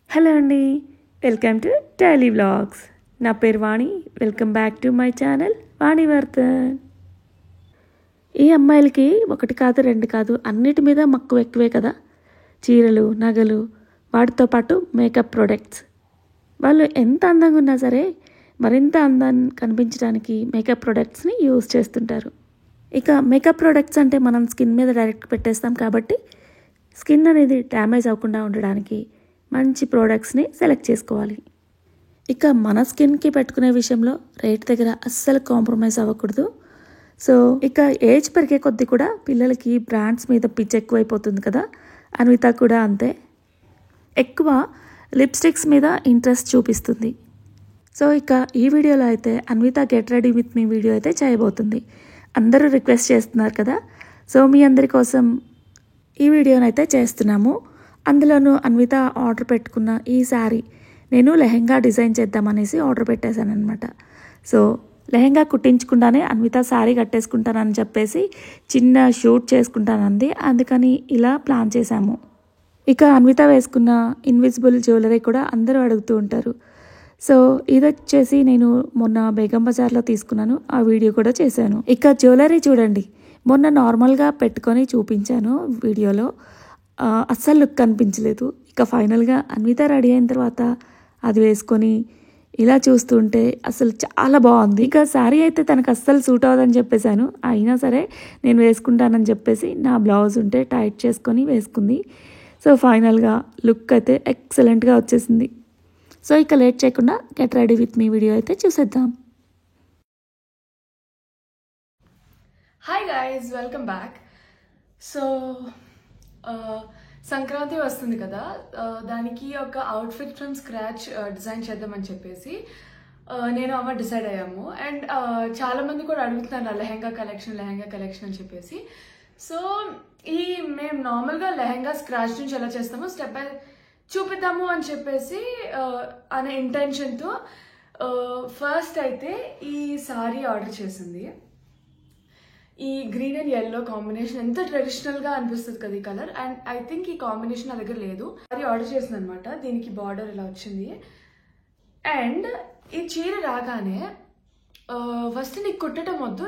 Hello అండి, welcome to daily vlogs. నా పేరు Vani. Welcome back to my channel Vani Vardhan. ఈ అమ్మాయిలకి ఒకటి కాదు రెండు కాదు అన్నిటి మీద మక్కువ ఎక్కువే కదా. చీరలు, నగలు, వాటితో పాటు మేకప్ ప్రోడక్ట్స్. వాళ్ళు ఎంత అందంగా ఉన్నా సరే మరింత అందాన్ని కనిపించడానికి మేకప్ ప్రోడక్ట్స్ని యూజ్ చేస్తుంటారు. ఇక మేకప్ ప్రోడక్ట్స్ అంటే మనం స్కిన్ మీద డైరెక్ట్ పెట్టేస్తాం కాబట్టి స్కిన్ అనేది డ్యామేజ్ అవ్వకుండా ఉండడానికి మంచి ప్రోడక్ట్స్ని సెలెక్ట్ చేసుకోవాలి. ఇక మన స్కిన్కి పెట్టుకునే విషయంలో రేట్ దగ్గర అస్సలు కాంప్రమైజ్ అవ్వకూడదు. సో ఇక ఏజ్ పెరిగే కొద్దీ కూడా పిల్లలకి బ్రాండ్స్ మీద పిచ్చి ఎక్కువైపోతుంది కదా. అన్విత కూడా అంతే, ఎక్కువ లిప్స్టిక్స్ మీద ఇంట్రెస్ట్ చూపిస్తుంది. సో ఇక ఈ వీడియోలో అయితే Anvitha get ready with me video అయితే చేయబోతుంది. అందరూ రిక్వెస్ట్ చేస్తున్నారు కదా, సో మీ అందరి కోసం ఈ వీడియోనైతే చేస్తున్నాము. అందులోనూ అన్విత ఆర్డర్ పెట్టుకున్న ఈ శారీ నేను లెహెంగా డిజైన్ చేద్దామనేసి ఆర్డర్ పెట్టేశాను అనమాట. సో లెహెంగా కుట్టించకుండానే అన్విత శారీ కట్టేసుకుంటానని చెప్పేసి చిన్న షూట్ చేసుకుంటానంది. అందుకని ఇలా ప్లాన్ చేశాము. ఇక అన్విత వేసుకున్న ఇన్విజిబుల్ జ్యువెలరీ కూడా అందరూ అడుగుతూ ఉంటారు. సో ఇది వచ్చేసి నేను మొన్న బేగం బజార్లో తీసుకున్నాను, ఆ వీడియో కూడా చేశాను. ఇక జ్యువెలరీ చూడండి, మొన్న నార్మల్గా పెట్టుకొని చూపించాను వీడియోలో, అస్సలు లుక్ కనిపించలేదు. ఇక ఫైనల్గా అన్విత రెడీ అయిన తర్వాత అది వేసుకొని ఇలా చూస్తుంటే అసలు చాలా బాగుంది. ఇక శారీ అయితే తనకు అస్సలు సూట్ అవ్వదని చెప్పేశాను, అయినా సరే నేను వేసుకుంటానని చెప్పేసి నా బ్లౌజ్ ఉంటే టైట్ చేసుకొని వేసుకుంది. సో ఫైనల్గా లుక్ అయితే ఎక్సలెంట్గా వచ్చేసింది. సో ఇక లేట్ చేయకుండా get ready with me video అయితే చూసేద్దాం. Hi guys, welcome back. So Sankranti వస్తుంది కదా, దానికి ఒక అవుట్ఫిట్ ఫ్రమ్ స్క్రాచ్ డిజైన్ చేద్దామని చెప్పేసి నేను అమ్మ డిసైడ్ అయ్యాము. అండ్ చాలా మంది కూడా అడుగుతున్నారు లెహెంగా కలెక్షన్ అని చెప్పేసి. సో మేము నార్మల్గా లెహెంగా స్క్రాచ్ నుంచి ఎలా చేస్తామో స్టెప్ బై చూపిద్దాము అని చెప్పేసి అనే ఇంటెన్షన్తో ఫస్ట్ అయితే ఈ సారీ ఆర్డర్ చేసింది. ఈ గ్రీన్ అండ్ ఎల్లో కాంబినేషన్ ఎంత ట్రెడిషనల్గా అనిపిస్తుంది కదా ఈ కలర్. అండ్ ఐ థింక్ ఈ కాంబినేషన్ నా దగ్గర లేదు. సారీ ఆర్డర్ చేసింది అనమాట. దీనికి బార్డర్ ఇలా వచ్చింది. అండ్ ఈ చీర రాగానే ఫస్ట్ నీకు కుట్టడం వద్దు,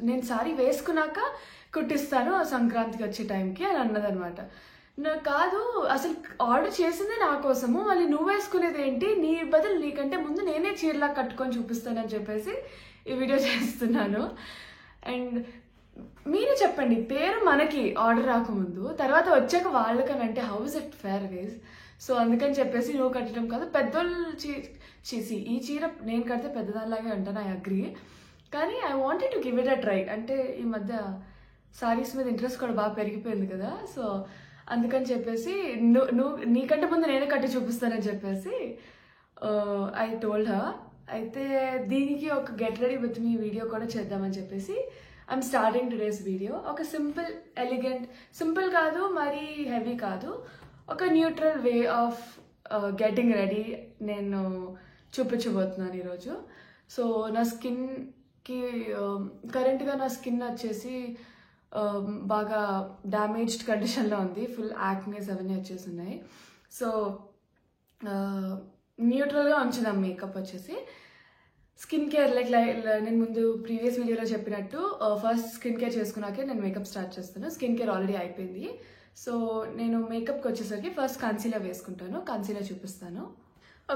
నేను సారీ వేసుకున్నాక కుట్టిస్తాను సంక్రాంతికి వచ్చే టైంకి అని అన్నదనమాట. నాకు కాదు, అసలు ఆర్డర్ చేసిందే నా కోసము, మళ్ళీ నువ్వు వేసుకునేది ఏంటి, నీ బదులు నీకంటే ముందు నేనే చీరలా కట్టుకొని చూపిస్తానని చెప్పేసి ఈ వీడియో చేస్తున్నాను. అండ్ మీరు చెప్పండి, పేరు మనకి ఆర్డర్ రాకముందు, తర్వాత వచ్చాక వాళ్ళకని అంటే how is it fair ways. So అందుకని చెప్పేసి నువ్వు కట్టడం కాదు, పెద్దోళ్ళు చేసి ఈ చీర నేను కడితే పెద్దదానిలాగే అంటాను, ఐ అగ్రీ. కానీ I wanted to give it a try. అంటే ఈ మధ్య సారీస్ మీద ఇంట్రెస్ట్ కూడా బాగా పెరిగిపోయింది కదా. సో అందుకని చెప్పేసి నువ్వు నీకంటే ముందు నేనే కట్టి చూపిస్తానని చెప్పేసి ఐ టోల్డ్ హర్. అయితే దీనికి ఒక get ready with me video కూడా చేద్దామని చెప్పేసి ఐఎమ్ స్టార్టింగ్ టుడేస్ వీడియో. ఒక సింపుల్ ఎలిగెంట్, సింపుల్ కాదు మరీ హెవీ కాదు, ఒక neutral way of getting ready నేను చూపించబోతున్నాను ఈరోజు. సో నా స్కిన్కి కరెంట్గా నా స్కిన్ వచ్చేసి బాగా డ్యామేజ్డ్ కండిషన్లో ఉంది, ఫుల్ యాక్నేస్ అవన్నీ వచ్చేసి ఉన్నాయి. సో న్యూట్రల్గా ఉంచుదాం మేకప్ వచ్చేసి. స్కిన్ కేర్ లైక్ నేను ముందు ప్రీవియస్ వీడియోలో చెప్పినట్టు ఫస్ట్ స్కిన్ కేర్ చేసుకున్నాకే నేను మేకప్ స్టార్ట్ చేస్తాను. స్కిన్ కేర్ ఆల్రెడీ అయిపోయింది. సో నేను మేకప్కి వచ్చేసరికి ఫస్ట్ కన్సీలర్ వేసుకుంటాను, కన్సీలర్ చూపిస్తాను.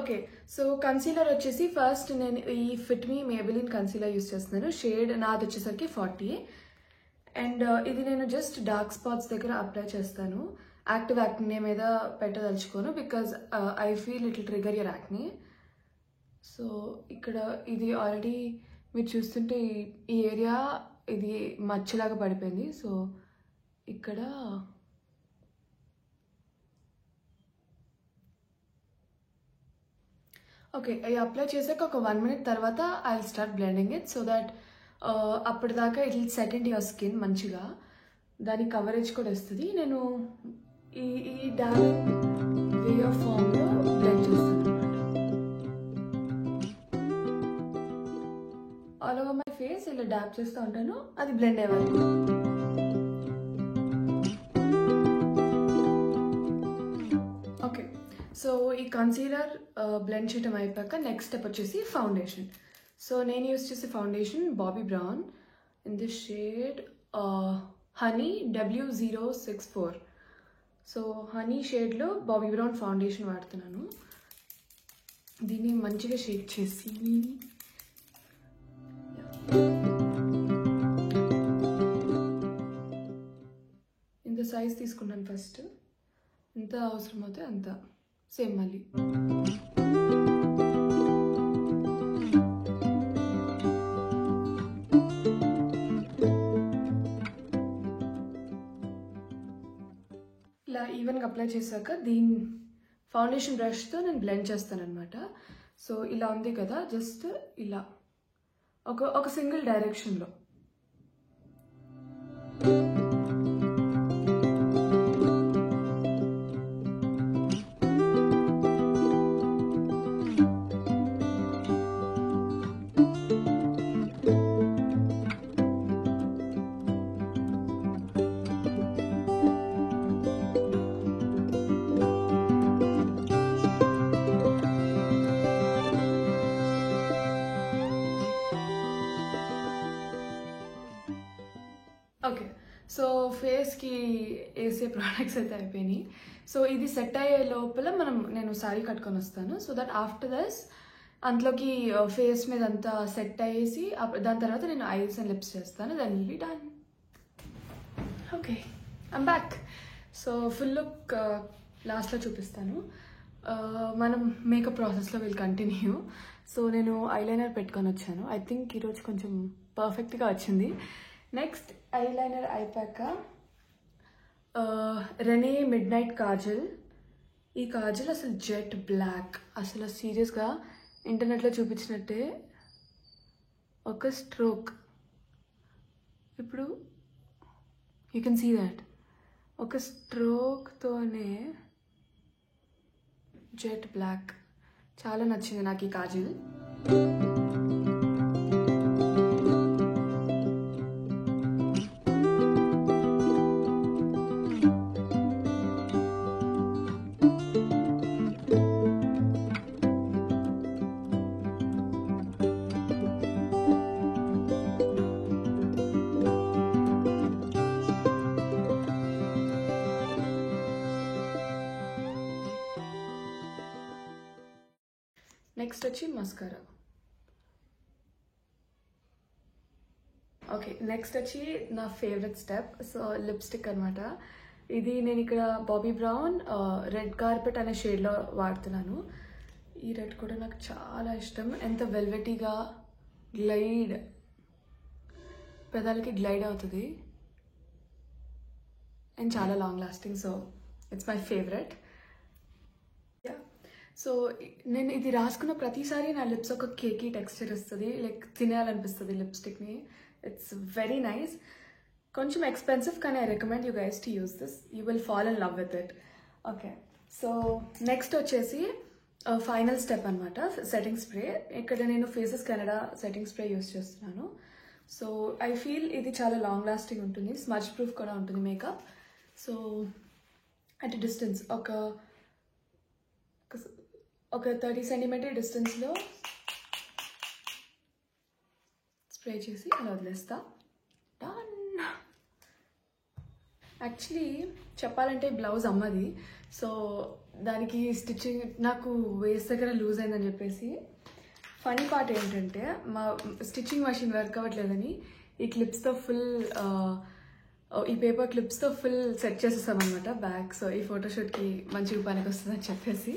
ఓకే, సో కన్సీలర్ వచ్చేసి ఫస్ట్ నేను ఈ fit me Maybelline concealer use చేస్తున్నాను. షేడ్ నాది వచ్చేసరికి 40. అండ్ ఇది నేను జస్ట్ డార్క్ స్పాట్స్ దగ్గర అప్లై చేస్తాను. యాక్టివ్ యాక్నే మీద పెట్టదలుచుకోను, because I feel it will trigger your acne. So ఇక్కడ ఇది ఆల్రెడీ మీరు చూస్తుంటే ఈ ఏరియా ఇది మచ్చలాగా పడిపోయింది. సో ఇక్కడ ఓకే, ఇది అప్లై చేసాక ఒక 1 minute తర్వాత I will start blending it, so that అప్పటిదాకా it will set in your skin మంచిగా, దానికి కవరేజ్ కూడా వస్తుంది. నేను ఈ డార్క్ వే ఆఫ్ ఫామ్లో బ్లెండ్ చేస్తాను ఆల్ ఓవర్ మై ఫేస్. ఇలా డాప్ చేస్తూ ఉంటాను, అది బ్లెండ్ అయ్యే వరకు. ఓకే, సో ఈ కన్సీలర్ బ్లెండ్ చేయడం అయిపోయాక నెక్స్ట్ స్టెప్ వచ్చేసి ఫౌండేషన్. సో నేను యూస్ చేసే foundation Bobbi Brown in this shade honey W064. So honey షేడ్లో బాబీ బ్రౌన్ ఫౌండేషన్ వాడుతున్నాను. దీన్ని మంచిగా షేక్ చేసి ఇంత సైజ్ తీసుకున్నాను. ఫస్ట్ ఎంత అవసరం అవుతే అంత, సేమ్ మళ్ళీ. ఇలా ఈవెన్గా అప్లై చేశాక దీని ఫౌండేషన్ బ్రష్తో నేను బ్లెండ్ చేస్తాను అనమాట. సో ఇలా ఉంది కదా, జస్ట్ ఇలా ఒక సింగిల్ డైరెక్షన్లో. ఓకే, సో ఫేస్కి వేసే ప్రోడక్ట్స్ అయితే అయిపోయినాయి. సో ఇది సెట్ అయ్యే లోపల నేను శారీ కట్టుకొని వస్తాను. సో దట్ ఆఫ్టర్ దస్ అందులోకి ఫేస్ మీద అంతా సెట్ అయ్యేసి దాని తర్వాత నేను ఐస్ అండ్ లిప్స్ చేస్తాను. Then will be done. Okay, I'm back. So full look లాస్ట్లో చూపిస్తాను. మనం మేకప్ ప్రాసెస్లో విల్ కంటిన్యూ. సో నేను ఐలైనర్ పెట్టుకొని వచ్చాను. ఐ థింక్ ఈరోజు కొంచెం పర్ఫెక్ట్గా వచ్చింది. నెక్స్ట్ ఐలైనర్ అయిపోయాక రెనే మిడ్ నైట్ కాజల్. ఈ కాజల్ అసలు జెట్ బ్లాక్, అసలు సీరియస్గా ఇంటర్నెట్లో చూపించినట్టే ఒక స్ట్రోక్. ఇప్పుడు యూ కెన్ సీ దట్ ఒక స్ట్రోక్తోనే జెట్ బ్లాక్. చాలా నచ్చింది నాకు ఈ కాజల్. నెక్స్ట్ వచ్చి మస్కారా. ఓకే, నెక్స్ట్ వచ్చి నా ఫేవరెట్ స్టెప్. సో లిప్స్టిక్ అనమాట. ఇది నేను ఇక్కడ బాబీ బ్రౌన్ రెడ్ కార్పెట్ అనే షేడ్లో వాడుతున్నాను. ఈ రెడ్ కూడా నాకు చాలా ఇష్టం. ఎంత వెల్వెటీగా గ్లైడ్, పెదాలకి గ్లైడ్ అవుతుంది అండ్ చాలా long lasting. So it's my favourite. So నేను ఇది రాసుకున్న ప్రతిసారి నా లిప్స్ ఒక కేకీ టెక్స్చర్ ఇస్తుంది, లైక్ తినేయాలనిపిస్తుంది లిప్స్టిక్ని. It's very nice. కొంచెం ఎక్స్పెన్సివ్, కానీ I recommend you guys to use this. You will fall in love with it. Okay, so next వచ్చేసి ఫైనల్ స్టెప్ అనమాట, సెట్టింగ్ స్ప్రే. ఇక్కడ నేను faces Canada setting spray use చేస్తున్నాను. So I feel ఇది చాలా long lasting ఉంటుంది, smudge proof కూడా ఉంటుంది మేకప్. సో అట్ డిస్టెన్స్ ఒక 30 సెంటీమీటర్ డిస్టెన్స్లో స్ప్రే చేసి అలా వదిలేస్తా. డన్. యాక్చువల్లీ చెప్పాలంటే బ్లౌజ్ అమ్మది. సో దానికి స్టిచ్చింగ్ నాకు వేస్ట్ దగ్గర లూజ్ అయిందని చెప్పేసి, ఫనీ పార్ట్ ఏంటంటే మా స్టిచ్చింగ్ మెషిన్ వర్క్ అవ్వట్లేదని ఈ క్లిప్స్తో ఈ పేపర్ క్లిప్స్తో ఫుల్ సెట్ చేసేసాం అనమాట బ్యాగ్. సో ఈ ఫోటోషూట్కి మంచిగా పనికి వస్తుందని చెప్పేసి.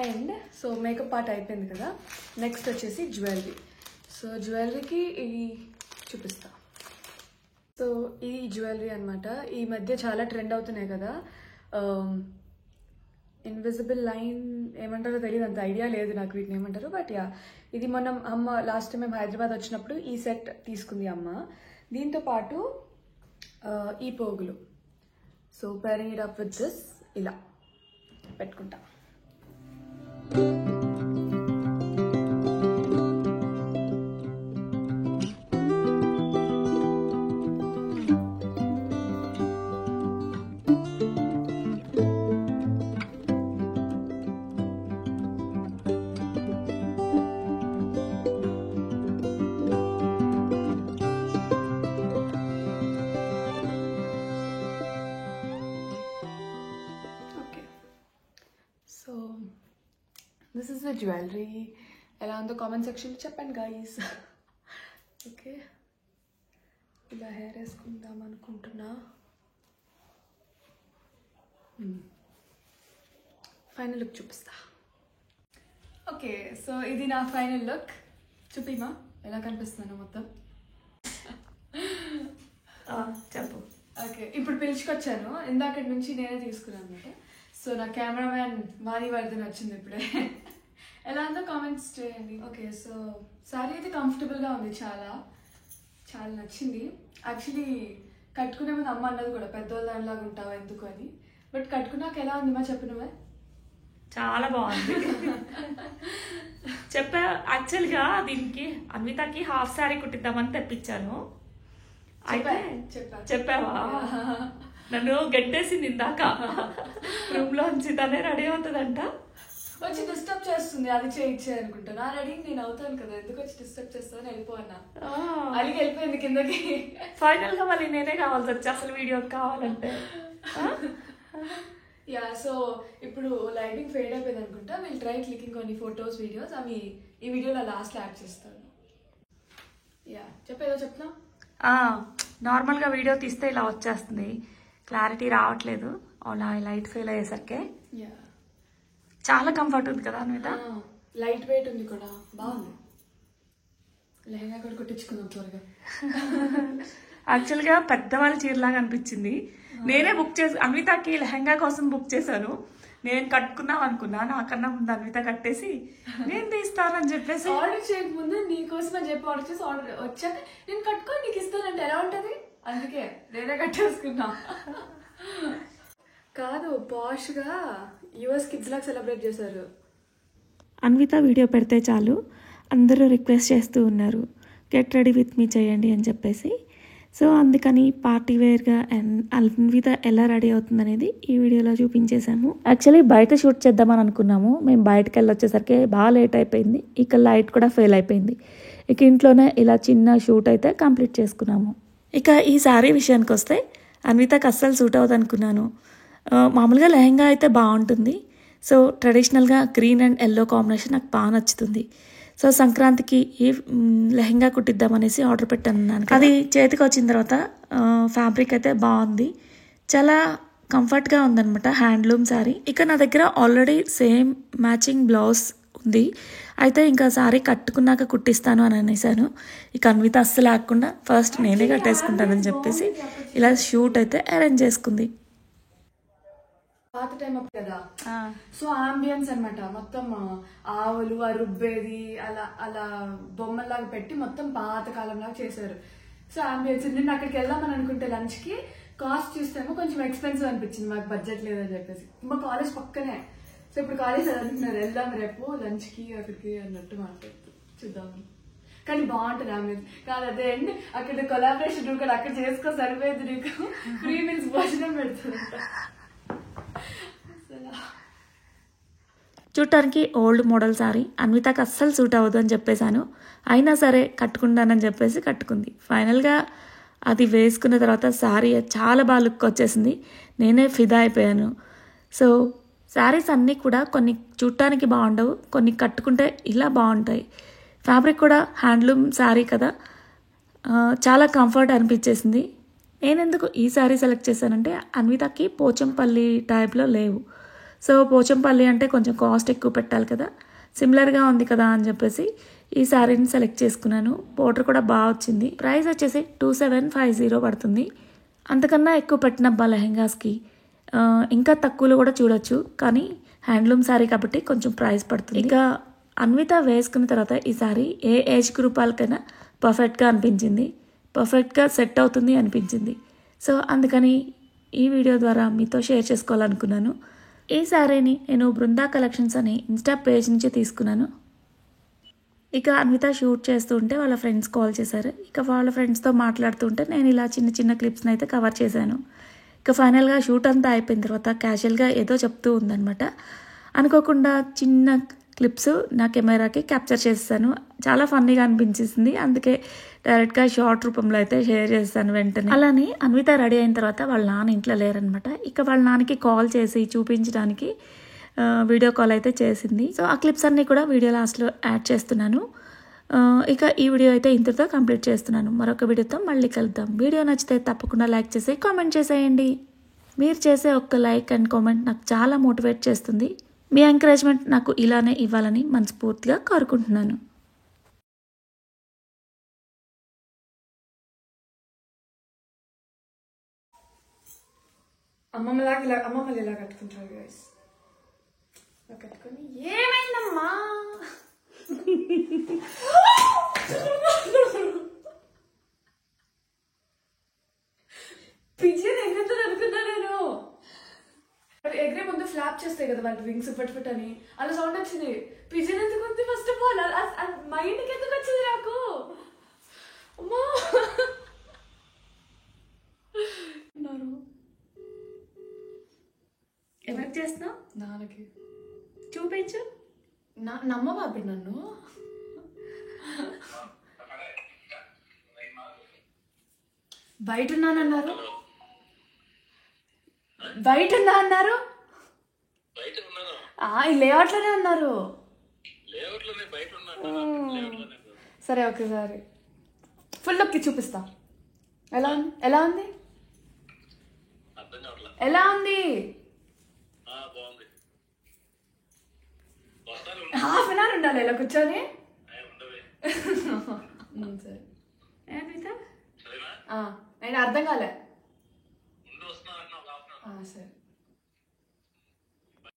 అండ్ సో మేకప్ పార్ట్ అయిపోయింది కదా, నెక్స్ట్ వచ్చేసి జ్యువెలరీ. సో జ్యువెలరీకి ఇవి చూపిస్తా. సో ఈ జ్యువెలరీ అనమాట. ఈ మధ్య చాలా ట్రెండ్ అవుతున్నాయి కదా, ఇన్విజిబుల్ లైన్ ఏమంటారో తెలియదు, అంత ఐడియా లేదు నాకు వీటిని ఏమంటారు. బట్ యా, ఇది మనం అమ్మ లాస్ట్ టైం మేము హైదరాబాద్ వచ్చినప్పుడు ఈ సెట్ తీసుకుంది అమ్మ. దీంతో పాటు ఈ పోగులు. So pairing it up with this, ఇలా పెట్టుకుంటా. So this is the jewellery. ఎలా ఉందో కామెంట్ సెక్షన్లో చెప్పండి గైస్. ఓకే, ఇలా హెయిర్ వేసుకుందాం అనుకుంటున్నా. ఫైనల్ లుక్ చూపిస్తా. ఓకే, సో ఇది నా ఫైనల్ లుక్. చూపిమా ఎలా కనిపిస్తున్నాను మొత్తం. చెప్పు. ఓకే, ఇప్పుడు పిలుచుకొచ్చాను. ఇందాకటి నుంచి నేనే తీసుకున్నాను అనమాట. సో నా కెమెరామ్యాన్ వాణివర్ధన్ వచ్చింది ఇప్పుడే. ఎలా ఉందో కామెంట్స్ చేయండి. ఓకే, సో సారీ అయితే కంఫర్టబుల్గా ఉంది, చాలా చాలా నచ్చింది. యాక్చువల్లీ కట్టుకునే ముందు అమ్మ అన్నది కూడా పెద్దోళ్ళ దానిలాగా ఉంటావా ఎందుకు అని. బట్ కట్టుకున్నాక ఎలా ఉంది మా చెప్పినవే? చాలా బాగుంది. చెప్పా, యాక్చువల్గా దీనికి అన్వితకి హాఫ్ శారీ కుట్టిద్దామని తెప్పించాను. అయితే చెప్పావా, నన్ను గెట్టేసింది ఇందాక. రూమ్ లోంచి తనే రెడీ అవుతుందంట, వచ్చి డిస్టర్బ్ చేస్తుంది. అది చేయించే అనుకుంటా. నా రెడీ నేను అవుతాను కదా, ఎందుకు వచ్చి డిస్టర్బ్ చేస్తాను వెళ్ళిపోన్నా. అడిగి వెళ్ళిపోయింది కిందకి. ఫైనల్ గా మళ్ళీ నేనే కావాల్సి వచ్చి అసలు వీడియో కావాలంటే. యా, సో ఇప్పుడు లైటింగ్ ఫేడ్ అయిపోయింది అనుకుంటా. వీళ్ళు ట్రై క్లికింగ్ కొన్ని ఫొటోస్ వీడియోస్, అవి ఈ వీడియోలో లాస్ట్లో యాడ్ చేస్తాను. యా, చెప్పేదో చెప్తున్నా. నార్మల్గా వీడియో తీస్తే ఇలా వచ్చేస్తుంది, క్లారిటీ రావట్లేదు. అలా లైట్ ఫెయిల్ అయ్యేసరికి. యా, చాలా కంఫర్ట్ ఉంది కదా అన్విత. లైట్ వెయిట్ ఉంది కూడా, బాగుంది. లెహంగా కూడా కుట్టించుకుందాం త్వరగా. యాక్చువల్గా పెద్దవాళ్ళ చీరలాగా అనిపించింది. నేనే బుక్ చేసి అన్వితకి లెహంగా కోసం బుక్ చేశాను. నేను కట్టుకుందాం అనుకున్నా, నాకన్నా ముందు అన్విత కట్టేసి నేను తీస్తానని చెప్పేసి ఆర్డర్ చేయకముందు నీకోసం అని చెప్పి ఆర్డర్ చేసి ఆర్డర్ వచ్చాక నేను కట్టుకొని నీకు ఇస్తానంటే ఎలా ఉంటుంది, అందుకే నేనే కట్టేసుకున్నా. కాదు, పాష్గా యుఎస్ కిడ్స్ లాగా సెలబ్రేట్ చేశారు. అన్విత వీడియో పెడితే చాలు అందరూ రిక్వెస్ట్ చేస్తూ ఉన్నారు, గెట్ రెడీ విత్ మీ చేయండి అని చెప్పేసి. సో అందుకని పార్టీ వేర్గా అన్విత ఎలా రెడీ అవుతుంది అనేది ఈ వీడియోలో చూపించేశాము. యాక్చువల్లీ బయట షూట్ చేద్దామని అనుకున్నాము. మేము బయటకు వెళ్ళి వచ్చేసరికి బాగా లేట్ అయిపోయింది. ఇక లైట్ కూడా ఫెయిల్ అయిపోయింది. ఇక ఇంట్లోనే ఇలా చిన్న షూట్ అయితే కంప్లీట్ చేసుకున్నాము. ఇక ఈ శారీ విషయానికి వస్తే అన్వితకు అస్సలు సూట్ అవ్వదు అనుకున్నాను. మామూలుగా లెహంగా అయితే బాగుంటుంది. సో ట్రెడిషనల్గా గ్రీన్ అండ్ ఎల్లో కాంబినేషన్ నాకు బాగా నచ్చుతుంది. సో సంక్రాంతికి ఈ లెహంగా కుట్టిద్దామనేసి ఆర్డర్ పెట్టాను. అది చేతికి వచ్చిన తర్వాత ఫ్యాబ్రిక్ అయితే బాగుంది, చాలా కంఫర్ట్గా ఉందన్నమాట. హ్యాండ్లూమ్ శారీ. ఇక నా దగ్గర ఆల్రెడీ సేమ్ మ్యాచింగ్ బ్లౌజ్ ఉంది. అయితే ఇంకా శారీ కట్టుకున్నాక కుట్టిస్తాను అని అనేసాను. ఇక అన్విత అస్సలు లేకుండా ఫస్ట్ నేనే కట్టేసుకుంటానని చెప్పేసి ఇలా షూట్ అయితే అరేంజ్ చేసుకుంది. పాత టైం అప్పుడు కదా, సో ఆంబియన్స్ అనమాట. మొత్తం ఆవులు ఆ రుబ్బేది అలా అలా బొమ్మల్లాగా పెట్టి మొత్తం పాత కాలంలాగా చేశారు. So ambience. నేను అక్కడికి వెళ్దామని అనుకుంటే లంచ్ కి కాస్ట్ చూస్తేమో కొంచెం ఎక్స్పెన్సివ్ అనిపించింది, మాకు బడ్జెట్ లేదని చెప్పేసి. మా కాలేజ్ పక్కనే. సో ఇప్పుడు కాలేజ్ అంటున్నారు వెళ్దాం రేపు లంచ్ కి అక్కడికి అన్నట్టు మాట్లాడుతూ చూద్దాం. కానీ బాగుంటుంది ఆంబియన్స్. కాదు అదే అండి, అక్కడ కొలాబరేషన్ నువ్వు కూడా అక్కడ చేసుకో సరిపోయేది, నీకు 3 meals భోజనం పెడుతుంది. చూడటానికి ఓల్డ్ మోడల్ శారీ అన్వితకు అస్సలు సూట్ అవ్వదు అని చెప్పేశాను. అయినా సరే కట్టుకుంటానని చెప్పేసి కట్టుకుంది. ఫైనల్గా అది వేసుకున్న తర్వాత శారీ చాలా బాగా లుక్ వచ్చేసింది. నేనే ఫిదా అయిపోయాను. సో శారీస్ అన్నీ కూడా కొన్ని చూడటానికి బాగుండవు, కొన్ని కట్టుకుంటే ఇలా బాగుంటాయి. ఫ్యాబ్రిక్ కూడా హ్యాండ్లూమ్ శారీ కదా, చాలా కంఫర్ట్ అనిపించేసింది. నేనెందుకు ఈ శారీ సెలెక్ట్ చేశానంటే అన్వితకి పోచంపల్లి టైప్లో లేవు. సో పోచంపల్లి అంటే కొంచెం కాస్ట్ ఎక్కువ పెట్టాలి కదా, సిమిలర్గా ఉంది కదా అని చెప్పేసి ఈ శారీని సెలెక్ట్ చేసుకున్నాను. బోర్డర్ కూడా బాగా వచ్చింది. ప్రైస్ వచ్చేసి 2750 పడుతుంది. అంతకన్నా ఎక్కువ పెట్టినబ్బా లెహెంగాస్కి. ఇంకా తక్కువలో కూడా చూడొచ్చు, కానీ హ్యాండ్లూమ్ శారీ కాబట్టి కొంచెం ప్రైస్ పడుతుంది. ఇక అన్విత వేసుకున్న తర్వాత ఈ శారీ ఏ ఏజ్ గ్రూప్ వాళ్ళకైనా పర్ఫెక్ట్గా అనిపించింది, పర్ఫెక్ట్గా సెట్ అవుతుంది అనిపించింది. సో అందుకని ఈ వీడియో ద్వారా మీతో షేర్ చేసుకోవాలనుకున్నాను. ఈ శారీని నేను బృందా కలెక్షన్స్ అని ఇన్స్టా పేజ్ నుంచి తీసుకున్నాను. ఇక అన్విత షూట్ చేస్తూ ఉంటే వాళ్ళ ఫ్రెండ్స్ కాల్ చేశారు. ఇక వాళ్ళ ఫ్రెండ్స్తో మాట్లాడుతుంటే నేను ఇలా చిన్న చిన్న క్లిప్స్ని అయితే కవర్ చేశాను. ఇక ఫైనల్గా షూట్ అంతా అయిపోయిన తర్వాత క్యాజువల్గా ఏదో చెప్తూ ఉందన్నమాట. అనుకోకుండా చిన్న క్లిప్స్ నా కెమెరాకి క్యాప్చర్ చేస్తాను. చాలా ఫన్నీగా అనిపించేసింది, అందుకే డైరెక్ట్గా షార్ట్ రూపంలో అయితే షేర్ చేస్తాను వెంటనే. అలానే అన్విత రెడీ అయిన తర్వాత వాళ్ళ నాన్న ఇంట్లో లేరనమాట. ఇక వాళ్ళ నాన్నకి కాల్ చేసి చూపించడానికి వీడియో కాల్ అయితే చేసింది. సో ఆ క్లిప్స్ అన్నీ కూడా వీడియో లాస్ట్లో యాడ్ చేస్తున్నాను. ఇక ఈ వీడియో అయితే ఇంతటితో కంప్లీట్ చేస్తున్నాను. మరొక వీడియోతో మళ్ళీ కలుద్దాం. వీడియో నచ్చితే తప్పకుండా లైక్ చేసి కామెంట్ చేసేయండి. మీరు చేసే ఒక్క లైక్ అండ్ కామెంట్ నాకు చాలా మోటివేట్ చేస్తుంది. మీ ఎంకరేజ్మెంట్ నాకు ఇలానే ఇవ్వాలని మనస్ఫూర్తిగా కోరుకుంటున్నాను. అమ్మమ్మలు ఇలా కట్టుకుంటారు గైస్. ఇలా కట్టుకొని ఏమైందమ్మా పిజ్జన్ ఎగ్గుతుంది అనుకున్నా నేను. ఎగ్రే ముందు ఫ్లాప్ చేస్తాయి కదా వాటి వింగ్స్ ఫట్ ఫట్ అని, అలా సౌండ్ వచ్చింది. పిజ్జన్ ఎందుకు ఉంది ఫస్ట్ ఆఫ్ ఆల్, మైండ్కి ఎందుకు వచ్చింది నాకు? అమ్మా ఎవరికి చేస్తున్నావు? నాన్నకి. చూపించు. నమ్మ బాబి నన్ను. బయట ఉన్నానన్నారు, బయట ఉన్నా అన్నారు, లేఅవుట్లోనే ఉన్నారు. సరే ఒకసారి ఫుల్ లుక్ చూపిస్తా. ఎలా ఉంది, ఎలా ఉంది, ఎలా ఉంది? హాఫ్ అన్ అవర్ ఉండాలి ఇలా కూర్చొని. సరే నేను అర్థం కాలే.